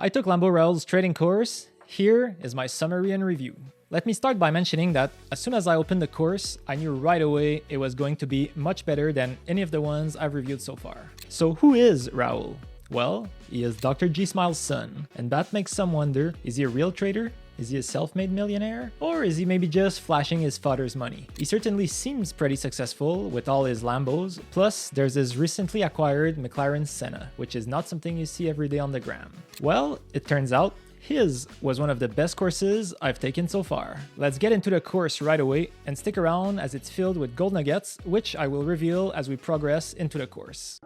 I took LamboRaul's trading course. Here is my summary and review. Let me start by mentioning that as soon as I opened the course, I knew right away it was going to be much better than any of the ones I've reviewed so far. So who is Raul? Well, he is Dr. G Smile's son, and that makes some wonder, is he a real trader? Is he a self-made millionaire? Or is he maybe just flashing his father's money? He certainly seems pretty successful with all his Lambos, plus there's his recently acquired McLaren Senna, which is not something you see every day on the gram. Well, it turns out his was one of the best courses I've taken so far. Let's get into the course right away and stick around as it's filled with gold nuggets, which I will reveal as we progress into the course.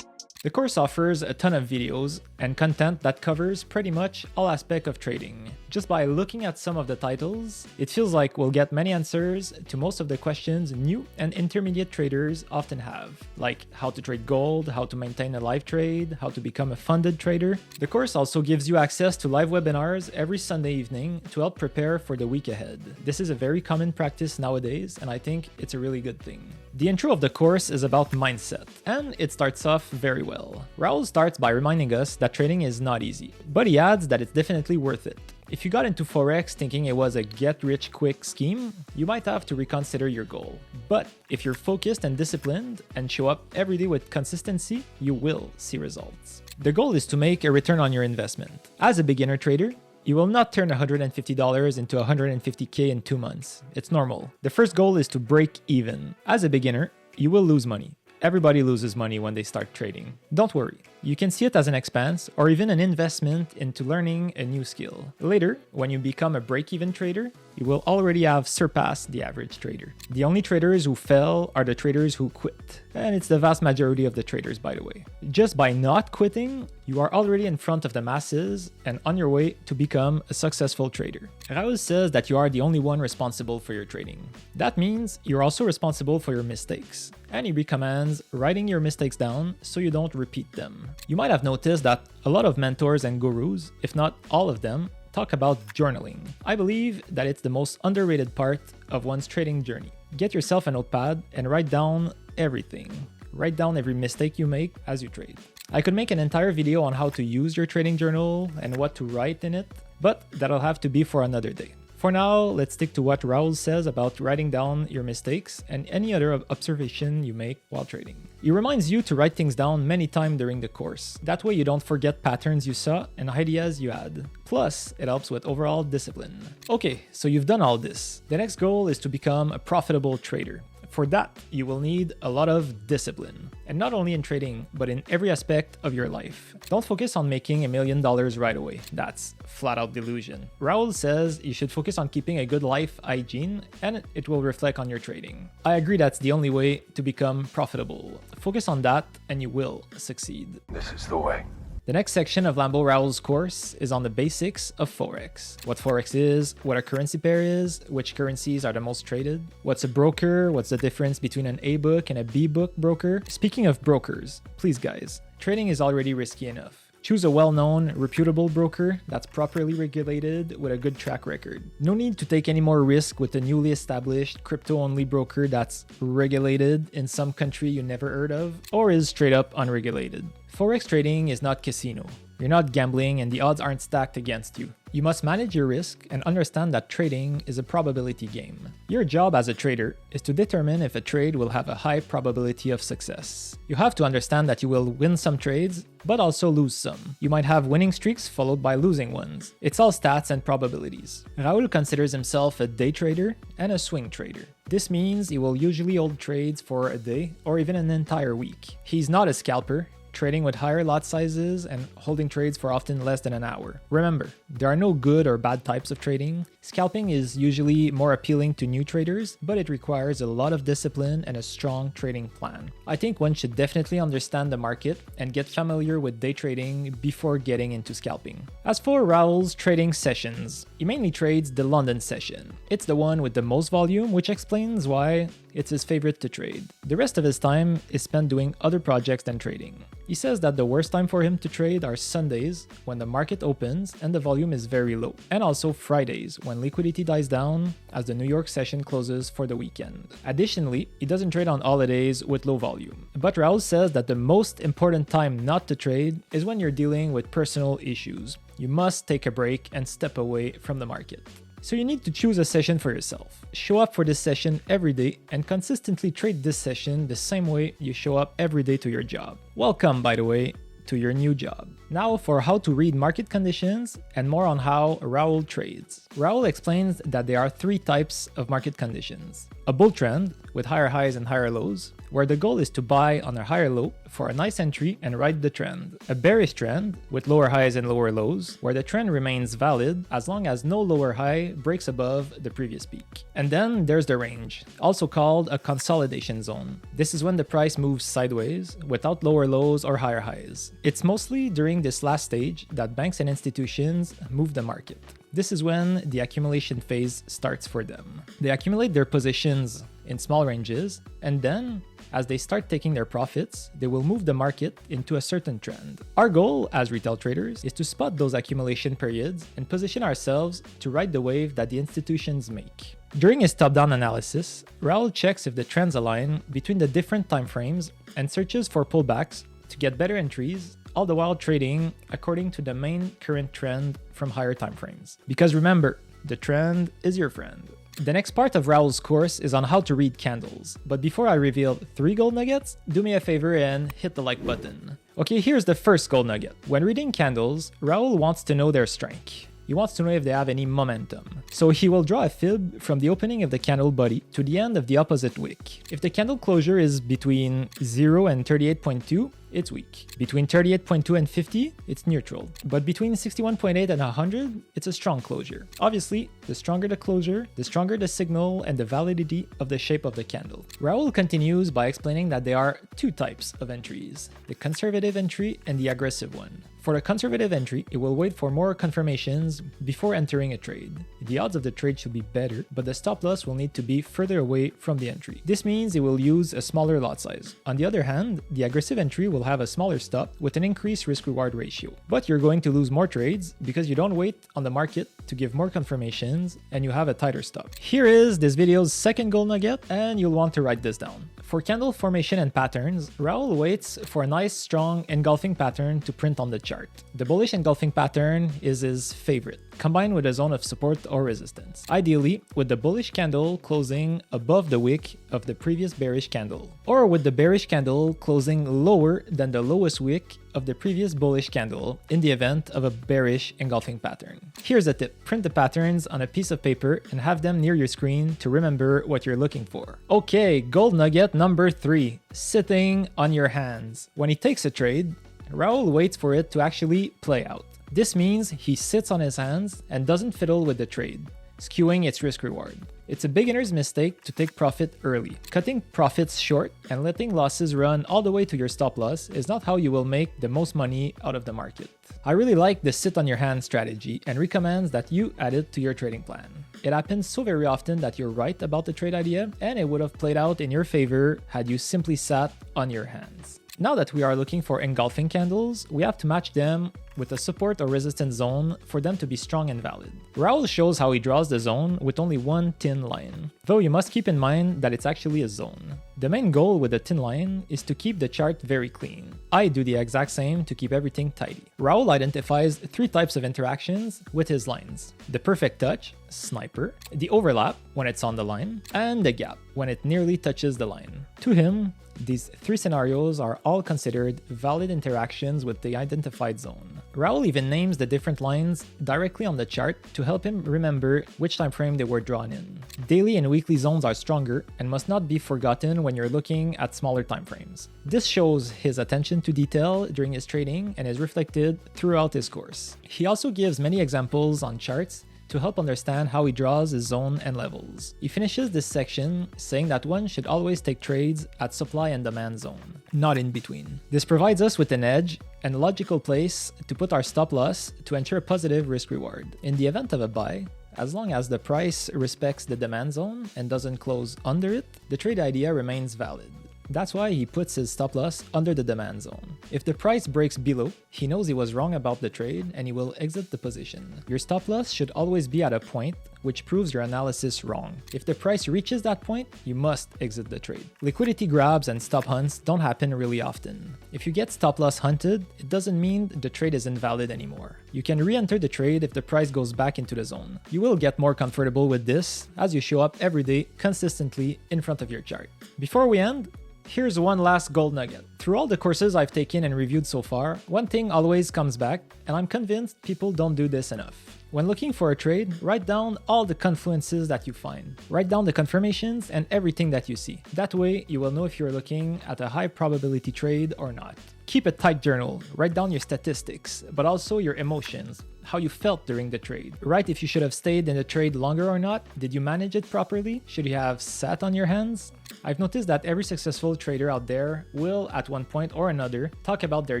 The course offers a ton of videos and content that covers pretty much all aspects of trading. Just by looking at some of the titles, it feels like we'll get many answers to most of the questions new and intermediate traders often have, like how to trade gold, how to maintain a live trade, how to become a funded trader. The course also gives you access to live webinars every Sunday evening to help prepare for the week ahead. This is a very common practice nowadays, and I think it's a really good thing. The intro of the course is about mindset, and it starts off very well. Raul starts by reminding us that trading is not easy, but he adds that it's definitely worth it. If you got into Forex thinking it was a get-rich-quick scheme, you might have to reconsider your goal. But if you're focused and disciplined and show up every day with consistency, you will see results. The goal is to make a return on your investment. As a beginner trader, you will not turn $150 into $150K in 2 months. It's normal. The first goal is to break even. As a beginner, you will lose money. Everybody loses money when they start trading. Don't worry, you can see it as an expense or even an investment into learning a new skill. Later, when you become a break-even trader, you will already have surpassed the average trader. The only traders who fail are the traders who quit. And it's the vast majority of the traders, by the way. Just by not quitting, you are already in front of the masses and on your way to become a successful trader. Raul says that you are the only one responsible for your trading. That means you're also responsible for your mistakes. And he recommends writing your mistakes down so you don't repeat them. You might have noticed that a lot of mentors and gurus, if not all of them, talk about journaling. I believe that it's the most underrated part of one's trading journey. Get yourself a notepad and write down everything. Write down every mistake you make as you trade. I could make an entire video on how to use your trading journal and what to write in it, but that'll have to be for another day. For now, let's stick to what Raul says about writing down your mistakes and any other observation you make while trading. He reminds you to write things down many times during the course. That way you don't forget patterns you saw and ideas you had. Plus, it helps with overall discipline. Okay, so you've done all this. The next goal is to become a profitable trader. For that, you will need a lot of discipline. And not only in trading, but in every aspect of your life. Don't focus on making $1 million right away. That's flat out delusion. Raul says you should focus on keeping a good life hygiene and it will reflect on your trading. I agree that's the only way to become profitable. Focus on that and you will succeed. This is the way. The next section of LamboRaul's course is on the basics of Forex. What Forex is, what a currency pair is, which currencies are the most traded, what's a broker, what's the difference between an A book and a B book broker. Speaking of brokers, please guys, trading is already risky enough. Choose a well-known, reputable broker that's properly regulated with a good track record. No need to take any more risk with a newly established crypto-only broker that's regulated in some country you never heard of or is straight up unregulated. Forex trading is not casino. You're not gambling and the odds aren't stacked against you. You must manage your risk and understand that trading is a probability game. Your job as a trader is to determine if a trade will have a high probability of success. You have to understand that you will win some trades, but also lose some. You might have winning streaks followed by losing ones. It's all stats and probabilities. Raul considers himself a day trader and a swing trader. This means he will usually hold trades for a day or even an entire week. He's not a scalper, trading with higher lot sizes and holding trades for often less than an hour. Remember, there are no good or bad types of trading. Scalping is usually more appealing to new traders, but it requires a lot of discipline and a strong trading plan. I think one should definitely understand the market and get familiar with day trading before getting into scalping. As for Raul's trading sessions, he mainly trades the London session. It's the one with the most volume, which explains why it's his favorite to trade. The rest of his time is spent doing other projects than trading. He says that the worst time for him to trade are Sundays, when the market opens and the volume is very low, and also Fridays, when when liquidity dies down as the New York session closes for the weekend. Additionally, he doesn't trade on holidays with low volume. But Raul says that the most important time not to trade is when you're dealing with personal issues. You must take a break and step away from the market. So you need to choose a session for yourself. Show up for this session every day and consistently trade this session the same way you show up every day to your job. Welcome, by the way, to your new job. Now for how to read market conditions and more on how Raul trades. Raul explains that there are 3 types of market conditions. A bull trend with higher highs and higher lows, where the goal is to buy on a higher low for a nice entry and ride the trend. A bearish trend with lower highs and lower lows, where the trend remains valid as long as no lower high breaks above the previous peak. And then there's the range, also called a consolidation zone. This is when the price moves sideways without lower lows or higher highs. It's mostly during this last stage that banks and institutions move the market. This is when the accumulation phase starts for them. They accumulate their positions in small ranges, and then, as they start taking their profits, they will move the market into a certain trend. Our goal as retail traders is to spot those accumulation periods and position ourselves to ride the wave that the institutions make. During his top-down analysis, Raul checks if the trends align between the different timeframes and searches for pullbacks to get better entries, all the while trading according to the main current trend from higher timeframes. Because remember, the trend is your friend. The next part of Raul's course is on how to read candles. But before I reveal 3 gold nuggets, do me a favor and hit the like button. Okay, here's the first gold nugget. When reading candles, Raul wants to know their strength. He wants to know if they have any momentum. So he will draw a fib from the opening of the candle body to the end of the opposite wick. If the candle closure is between 0 and 38.2, it's weak. Between 38.2 and 50, it's neutral. But between 61.8 and 100, it's a strong closure. Obviously, the stronger the closure, the stronger the signal and the validity of the shape of the candle. Raul continues by explaining that there are 2 types of entries, the conservative entry and the aggressive one. For the conservative entry, it will wait for more confirmations before entering a trade. The odds of the trade should be better, but the stop loss will need to be further away from the entry. This means it will use a smaller lot size. On the other hand, the aggressive entry will have a smaller stop with an increased risk-reward ratio. But you're going to lose more trades because you don't wait on the market to give more confirmations and you have a tighter stop. Here is this video's second gold nugget, and you'll want to write this down. For candle formation and patterns, Raul waits for a nice strong engulfing pattern to print on the chart. The bullish engulfing pattern is his favorite, combined with a zone of support or resistance. Ideally, with the bullish candle closing above the wick of the previous bearish candle, or with the bearish candle closing lower than the lowest wick of the previous bullish candle in the event of a bearish engulfing pattern. Here's a tip. Print the patterns on a piece of paper and have them near your screen to remember what you're looking for. Okay, gold nugget number 3, sitting on your hands. When he takes a trade, Raul waits for it to actually play out. This means he sits on his hands and doesn't fiddle with the trade, skewing its risk reward. It's a beginner's mistake to take profit early. Cutting profits short and letting losses run all the way to your stop loss is not how you will make the most money out of the market. I really like the sit on your hands strategy and recommends that you add it to your trading plan. It happens so very often that you're right about the trade idea, and it would have played out in your favor had you simply sat on your hands. Now that we are looking for engulfing candles, we have to match them with a support or resistance zone for them to be strong and valid. Raul shows how he draws the zone with only one thin line, though you must keep in mind that it's actually a zone. The main goal with the thin line is to keep the chart very clean. I do the exact same to keep everything tidy. Raul identifies 3 types of interactions with his lines: the perfect touch, sniper, the overlap when it's on the line, and the gap when it nearly touches the line. To him, these 3 scenarios are all considered valid interactions with the identified zone. Raul even names the different lines directly on the chart to help him remember which time frame they were drawn in. Daily and weekly zones are stronger and must not be forgotten when you're looking at smaller time frames. This shows his attention to detail during his trading and is reflected throughout his course. He also gives many examples on charts to help understand how he draws his zone and levels. He finishes this section saying that one should always take trades at supply and demand zone, not in between. This provides us with an edge and a logical place to put our stop loss to ensure a positive risk reward. In the event of a buy, as long as the price respects the demand zone and doesn't close under it, the trade idea remains valid. That's why he puts his stop loss under the demand zone. If the price breaks below, he knows he was wrong about the trade and he will exit the position. Your stop loss should always be at a point which proves your analysis wrong. If the price reaches that point, you must exit the trade. Liquidity grabs and stop hunts don't happen really often. If you get stop loss hunted, it doesn't mean the trade is invalid anymore. You can re-enter the trade if the price goes back into the zone. You will get more comfortable with this as you show up every day consistently in front of your chart. Before we end, here's one last gold nugget. Through all the courses I've taken and reviewed so far, one thing always comes back, and I'm convinced people don't do this enough. When looking for a trade, write down all the confluences that you find. Write down the confirmations and everything that you see. That way, you will know if you're looking at a high probability trade or not. Keep a tight journal. Write down your statistics, but also your emotions, how you felt during the trade. Write if you should have stayed in the trade longer or not. Did you manage it properly? Should you have sat on your hands? I've noticed that every successful trader out there will, at one point or another, talk about their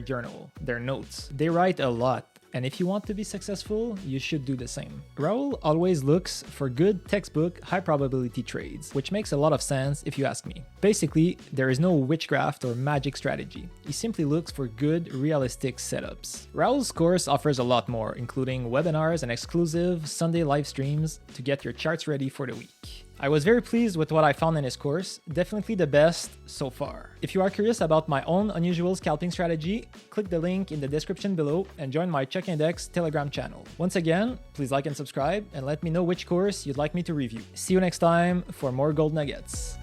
journal, their notes. They write a lot. And if you want to be successful, you should do the same. Raul always looks for good textbook high probability trades, which makes a lot of sense if you ask me. Basically, there is no witchcraft or magic strategy. He simply looks for good, realistic setups. Raul's course offers a lot more, including webinars and exclusive Sunday live streams to get your charts ready for the week. I was very pleased with what I found in his course, definitely the best so far. If you are curious about my own unusual scalping strategy, click the link in the description below and join my Check Index Telegram channel. Once again, please like and subscribe and let me know which course you'd like me to review. See you next time for more gold nuggets.